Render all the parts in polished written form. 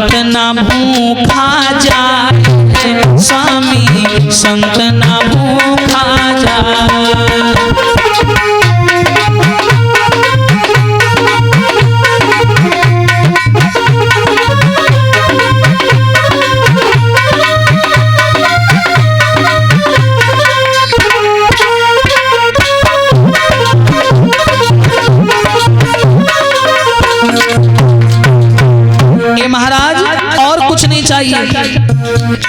ना भूखा जाए स्वामी, संत ना भूखा जाए।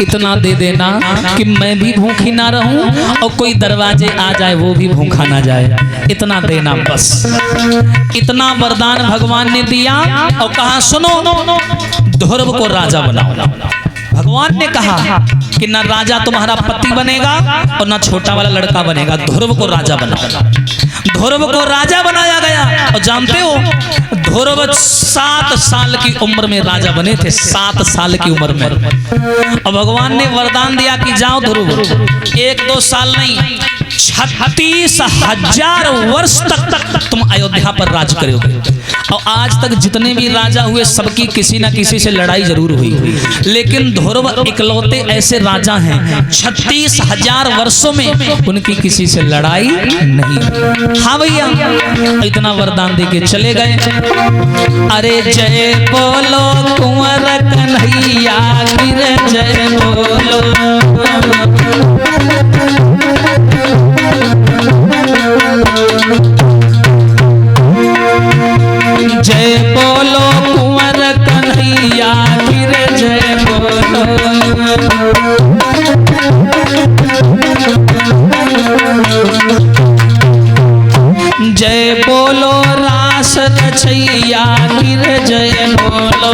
इतना दे देना कि मैं भी भूखी ना रहूं और कोई दरवाजे आ जाए वो भी भूखा ना जाए, इतना देना बस। इतना वरदान भगवान ने दिया और कहा सुनो ध्रुव को राजा बनाओ। भगवान ने कहा कि ना राजा तुम्हारा पति बनेगा और ना छोटा वाला लड़का बनेगा, ध्रुव को राजा बनाओ। ध्रुव को राजा बनाया गया और जानते हो ध्रुव 7 साल की उम्र में राजा बने थे, 7 साल की उम्र में। और भगवान ने वरदान दिया कि जाओ ध्रुव 1-2 साल नहीं 36,000 वर्ष तक तुम अयोध्या पर राज करोगे। और आज तक जितने भी राजा हुए सबकी किसी न किसी से लड़ाई जरूर हुई, लेकिन ध्रुव इकलौते ऐसे राजा हैं 36,000 वर्षों में उनकी किसी से लड़ाई नहीं। हाँ भैया इतना वरदान देके चले गए। अरे जय बोलो कुंवर कन्हैया गिर जय बोलो, जय बोलो कुंवर कन्हैया गिर जय बोलो। जय बोलो रास रचैया गिर जय बोलो।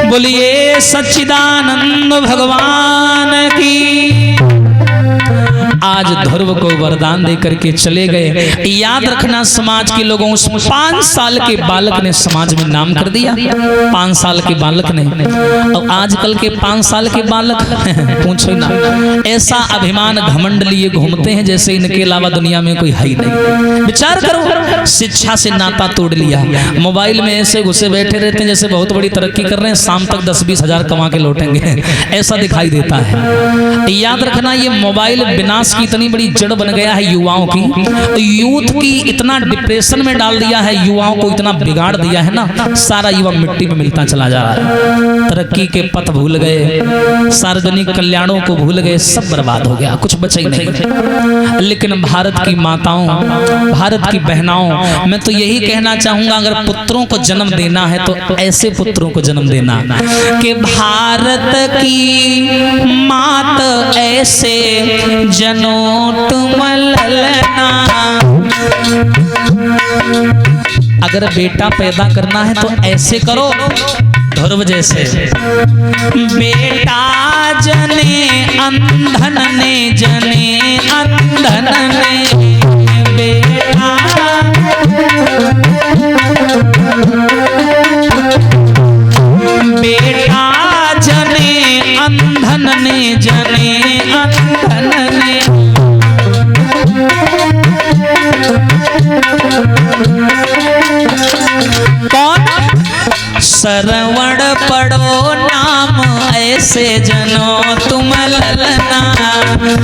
बोलिए सच्चिदानंद भगवान की। आज ध्रुव को वरदान देकर के चले गए। याद रखना समाज के लोगों, उस 5 साल के बालक ने समाज में नाम कर दिया। 5 साल के बालक ने, और आजकल के 5 साल के बालक पूछो ना, ऐसा अभिमान घमंड लिए घूमते हैं जैसे इनके अलावा दुनिया में कोई है ही नहीं। विचार करो, शिक्षा से नाता तोड़ लिया, मोबाइल में ऐसे घुसे बैठे रहते हैं जैसे बहुत बड़ी तरक्की कर रहे हैं, शाम तक 10-20 हजार कमा के लौटेंगे, ऐसा दिखाई देता है। याद रखना ये मोबाइल विनाश की इतनी बड़ी जड़ बन गया है युवाओं की, यूथ की इतना डिप्रेशन में डाल दिया है, युवाओं को इतना बिगाड़ दिया है ना, सारा युवा मिट्टी में मिलता चला जा रहा है। तरक्की के पथ भूल गए, सार्वजनिक कल्याणों को भूल गए, सब बर्बाद हो गया, कुछ बचा ही नहीं। लेकिन भारत की माताओं, भारत की बहनाओं, मैं तो यही कहना चाहूंगा अगर पुत्रों को जन्म देना है तो ऐसे पुत्रों को जन्म देना कि भारत की मात ऐसे जनो तुम ललना। अगर बेटा पैदा करना है तो ऐसे करो ध्रुव जैसे। बेटा जने अंधन ने, जने अंधन ने, बेटा बेटा जने अंधन ने, जने अंधन ने। कौन? श्रवण पढ़ो नाम ऐसे जनो तुम ललना,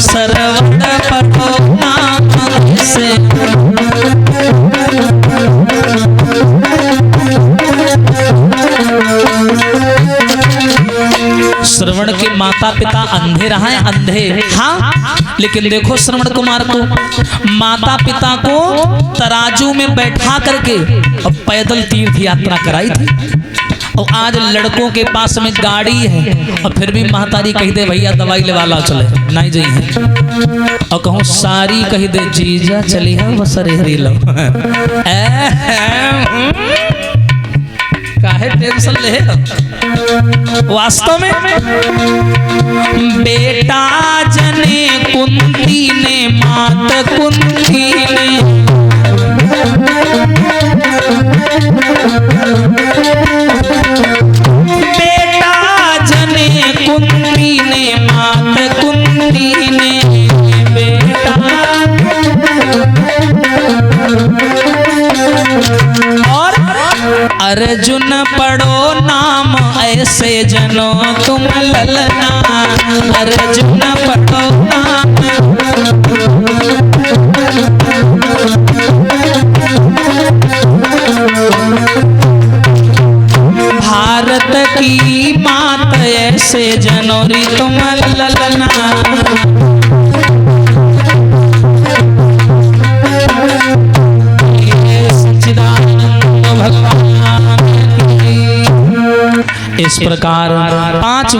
श्रवण पढ़ो नाम ऐसे। श्रवण के माता पिता अंधे रहे, अंधे हाँ, लेकिन देखो श्रवण कुमार को माता पिता को तराजू में बैठा करके और पैदल तीर्थ यात्रा कराई थी। और आज लड़कों के पास में गाड़ी है और फिर भी महतारी कह दे भैया दवाई ले वाला चले नहीं जाइए, और कहूँ सारी कह दे जीजा चली है बस हरी लो। काहे टेंशन ले? वास्तव में बेटा जने कुंती ने, मात कुंती ने, बेटा जने कुंती ने, मात कुंती ने, बेटा अर्जुन पढ़ो नाम ऐसे जनो तुम ललना, अर्जुन पढ़ो नाम। भारत की मात ऐसे जनोरी तुम ललना। भगवान इस प्रकार 5